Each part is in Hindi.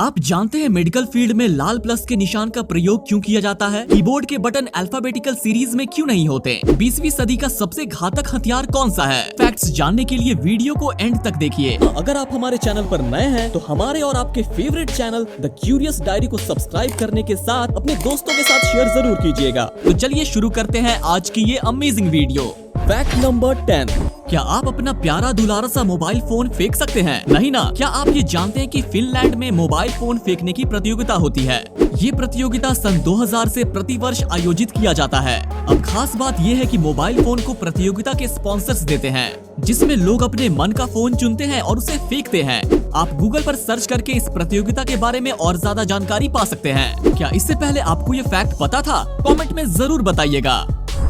आप जानते हैं मेडिकल फील्ड में लाल प्लस के निशान का प्रयोग क्यों किया जाता है? कीबोर्ड के बटन अल्फाबेटिकल सीरीज में क्यों नहीं होते? 20वीं सदी का सबसे घातक हथियार कौन सा है? फैक्ट्स जानने के लिए वीडियो को एंड तक देखिए। अगर आप हमारे चैनल पर नए हैं तो हमारे और आपके favourite channel the curious diary को सब्सक्राइब करने के साथ अपने दोस्तों के साथ शेयर जरूर कीजिएगा। तो चलिए शुरू करते हैं आज की ये अमेजिंग वीडियो। Fact number 10। क्या आप अपना प्यारा दुलारा सा मोबाइल फोन फेंक सकते हैं? नहीं ना। क्या आप ये जानते हैं कि फिनलैंड में मोबाइल फोन फेंकने की प्रतियोगिता होती है? ये प्रतियोगिता सन 2000 से प्रति वर्ष आयोजित किया जाता है। अब खास बात ये है कि मोबाइल फोन को प्रतियोगिता के स्पॉन्सर्स देते हैं, जिसमें लोग अपने मन का फोन चुनते हैं और उसे फेंकते हैं। आप गूगल पर सर्च करके इस प्रतियोगिता के बारे में और ज्यादा जानकारी पा सकते हैं। क्या इससे पहले आपको ये फैक्ट पता था? कमेंट में जरूर बताइएगा।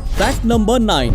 Fact number 9।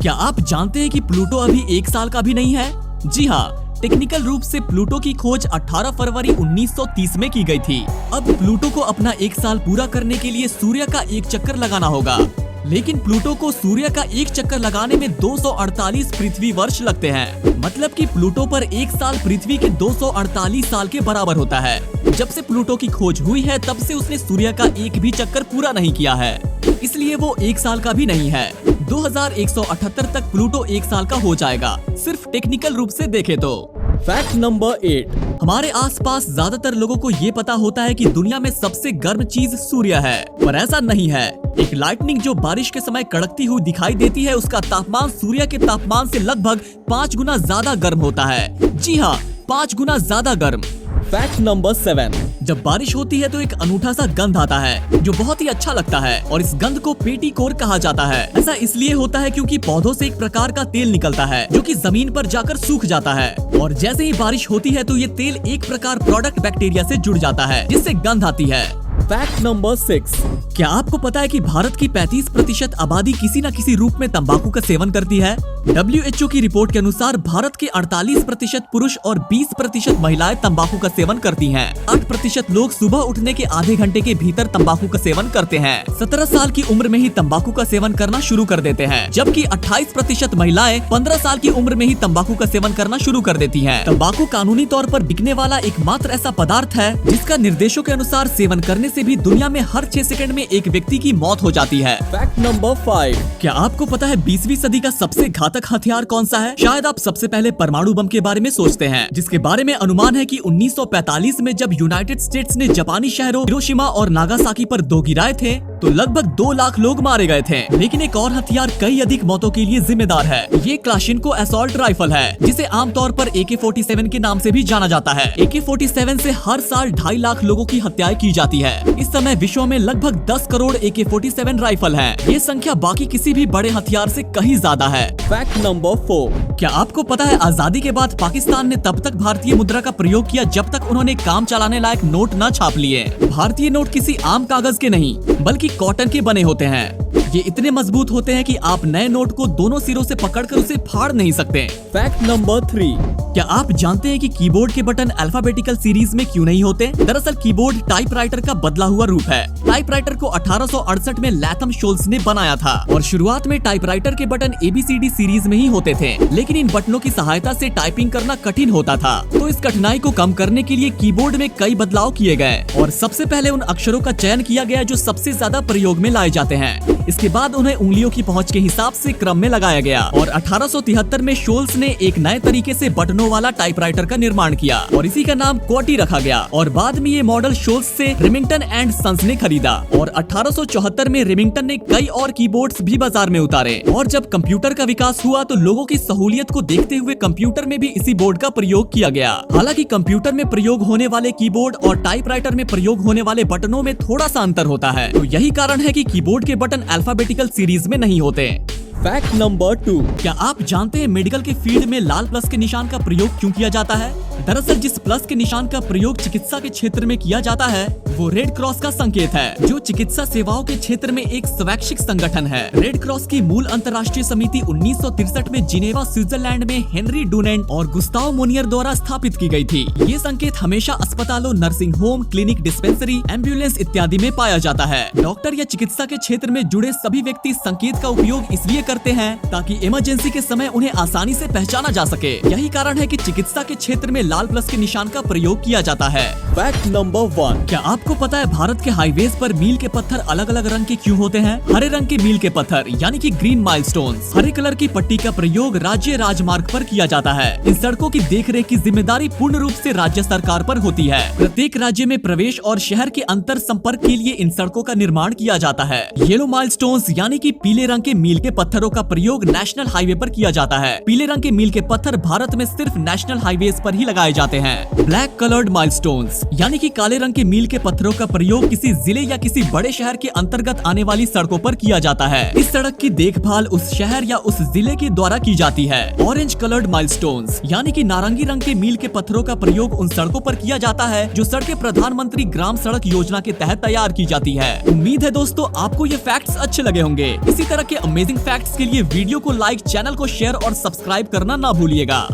क्या आप जानते हैं कि प्लूटो अभी 1 साल का भी नहीं है? जी हाँ, टेक्निकल रूप से प्लूटो की खोज 18 फरवरी 1930 में की गई थी। अब प्लूटो को अपना 1 साल पूरा करने के लिए सूर्य का एक चक्कर लगाना होगा, लेकिन प्लूटो को सूर्य का एक चक्कर लगाने में 248 पृथ्वी वर्ष लगते हैं। मतलब कि प्लूटो पर 1 साल पृथ्वी के 248 साल के बराबर होता है। जब से प्लूटो की खोज हुई है तब से उसने सूर्य का एक भी चक्कर पूरा नहीं किया है, इसलिए वो 1 साल का भी नहीं है। 2178 तक प्लूटो 1 साल का हो जाएगा, सिर्फ टेक्निकल रूप से देखे तो। Fact number 8। हमारे आसपास ज्यादातर लोगों को ये पता होता है कि दुनिया में सबसे गर्म चीज सूर्य है, पर ऐसा नहीं है। एक लाइटनिंग जो बारिश के समय कड़कती हुई दिखाई देती है, उसका तापमान सूर्य के तापमान से लगभग 5 गुना ज्यादा गर्म होता है। जी हाँ, 5 गुना ज्यादा गर्म। Fact number 7। जब बारिश होती है तो एक अनूठा सा गंध आता है, जो बहुत ही अच्छा लगता है, और इस गंध को पेटीकोर कहा जाता है। ऐसा इसलिए होता है क्योंकि पौधों से एक प्रकार का तेल निकलता है, जो कि जमीन पर जाकर सूख जाता है, और जैसे ही बारिश होती है तो ये तेल एक प्रकार प्रोडक्ट बैक्टीरिया से जुड़ जाता है, जिससे गंध आती है। Fact number 6। क्या आपको पता है कि भारत की 35% आबादी किसी न किसी रूप में तंबाकू का सेवन करती है? WHO की रिपोर्ट के अनुसार भारत के 48% पुरुष और 20% महिलाएं तंबाकू का सेवन करती हैं। 8% लोग सुबह उठने के आधे घंटे के भीतर तंबाकू का सेवन करते हैं। 17 साल की उम्र में ही तंबाकू का सेवन करना शुरू कर देते हैं, जबकि 28% महिलाएं 15 साल की उम्र में ही तंबाकू का सेवन करना शुरू कर देती हैं। तंबाकू कानूनी तौर पर बिकने वाला एकमात्र ऐसा पदार्थ है जिसका निर्देशों के अनुसार सेवन करने से भी दुनिया में हर 6 सेकंड में एक व्यक्ति की मौत हो जाती है। Fact number 5। क्या आपको पता है 20वीं सदी का सबसे घातक हथियार कौन सा है? शायद आप सबसे पहले परमाणु बम के बारे में सोचते हैं, जिसके बारे में अनुमान है कि 1945 में जब यूनाइटेड स्टेट्स ने जापानी शहरों हिरोशिमा और नागासाकी पर 2 गिराए थे तो लगभग 2 लाख लोग मारे गए थे। लेकिन एक और हथियार कई अधिक मौतों के लिए जिम्मेदार है। ये क्लाशिनको असॉल्ट राइफल है, जिसे आमतौर पर AK-47 के नाम से भी जाना जाता है। AK-47 से हर साल 2.5 लाख लोगों की हत्याएं की जाती है। इस समय विश्व में लगभग 10 करोड़ AK-47 राइफल हैं। ये संख्या बाकी किसी भी बड़े हथियार से कहीं ज्यादा है। Fact number 4। क्या आपको पता है आजादी के बाद पाकिस्तान ने तब तक भारतीय मुद्रा का प्रयोग किया जब तक उन्होंने काम चलाने लायक नोट न छाप लिए। भारतीय नोट किसी आम कागज के नहीं बल्कि कॉटन के बने होते हैं। ये इतने मजबूत होते हैं कि आप नए नोट को दोनों सिरों से पकड़कर उसे फाड़ नहीं सकते। Fact number 3। क्या आप जानते हैं कि कीबोर्ड के बटन अल्फाबेटिकल सीरीज में क्यों नहीं होते? दरअसल कीबोर्ड टाइपराइटर का बदला हुआ रूप है। टाइपराइटर को 1868 में लैथम शोल्स ने बनाया था, और शुरुआत में टाइपराइटर के बटन ABCD सीरीज में ही होते थे, लेकिन इन बटनों की सहायता से टाइपिंग करना कठिन होता था। तो इस कठिनाई को कम करने के लिए कीबोर्ड में कई बदलाव किए गए, और सबसे पहले उन अक्षरों का चयन किया गया जो सबसे ज्यादा प्रयोग में लाए जाते हैं। इसके बाद उन्हें उंगलियों की पहुंच के हिसाब से क्रम में लगाया गया, और 1873 में शोल्स ने एक नए तरीके से बटनों वाला टाइपराइटर का निर्माण किया, और इसी का नाम क्वार्टी रखा गया। और बाद में ये मॉडल शोल्स से रिमिंगटन एंड सन्स ने खरीदा, और 1874 में रिमिंगटन ने कई और कीबोर्ड्स भी बाजार में उतारे। और जब कंप्यूटर का विकास हुआ तो लोगों की सहूलियत को देखते हुए कंप्यूटर में भी इसी बोर्ड का प्रयोग किया गया। हालांकि कंप्यूटर में प्रयोग होने वाले कीबोर्ड और टाइपराइटर में प्रयोग होने वाले बटनों में थोड़ा सा अंतर होता है, तो यही कारण है कि कीबोर्ड के बटन अल्फाबेटिकल सीरीज में नहीं होते। Fact number 2। क्या आप जानते हैं मेडिकल के फील्ड में लाल प्लस के निशान का प्रयोग क्यों किया जाता है? दरअसल जिस प्लस के निशान का प्रयोग चिकित्सा के क्षेत्र में किया जाता है वो रेड क्रॉस का संकेत है, जो चिकित्सा सेवाओं के क्षेत्र में एक स्वैच्छिक संगठन है। रेड क्रॉस की मूल अंतर्राष्ट्रीय समिति 1963 में जिनेवा स्विट्जरलैंड में हेनरी डुनेंट और गुस्ताव मोनियर द्वारा स्थापित की गई थी। ये संकेत हमेशा अस्पतालों, nursing home, clinic, dispensary, ambulance इत्यादि में पाया जाता है। डॉक्टर या चिकित्सा के क्षेत्र में जुड़े सभी व्यक्ति संकेत का उपयोग इसलिए करते हैं ताकि इमरजेंसी के समय उन्हें आसानी से पहचाना जा सके। यही कारण है कि चिकित्सा के क्षेत्र में लाल प्लस के निशान का प्रयोग किया जाता है। Fact number 1। क्या आपको पता है भारत के हाईवेज पर मील के पत्थर अलग अलग रंग के क्यों होते हैं? हरे रंग के मील के पत्थर यानी कि ग्रीन माइलस्टोन्स, हरे कलर की पट्टी का प्रयोग राज्य राजमार्ग पर किया जाता है। इन सड़कों की देखरेख की जिम्मेदारी पूर्ण रूप से राज्य सरकार पर होती है। प्रत्येक राज्य में प्रवेश और शहर के अंतर संपर्क के लिए इन सड़कों का निर्माण किया जाता है। येलो माइलस्टोन्स यानी कि पीले रंग के मील के पत्थरों का प्रयोग नेशनल हाईवे पर किया जाता है। पीले रंग के मील के पत्थर भारत में सिर्फ नेशनल हाईवेज पर ही लगाए जाते हैं। ब्लैक कलर्ड माइलस्टोन्स यानी कि काले रंग के मील के पत्थरों का प्रयोग किसी जिले या किसी बड़े शहर के अंतर्गत आने वाली सड़कों पर किया जाता है। इस सड़क की देखभाल उस शहर या उस जिले के द्वारा की जाती है। ऑरेंज कलर्ड माइलस्टोन्स यानी कि नारंगी रंग के मील के पत्थरों का प्रयोग उन सड़कों पर किया जाता है जो सड़कें प्रधानमंत्री ग्राम सड़क योजना के तहत तैयार की जाती है। उम्मीद है दोस्तों आपको ये फैक्ट्स अच्छे लगे होंगे। इसी तरह के अमेजिंग फैक्ट्स के लिए वीडियो को लाइक, चैनल को शेयर और सब्सक्राइब करना ना भूलिएगा।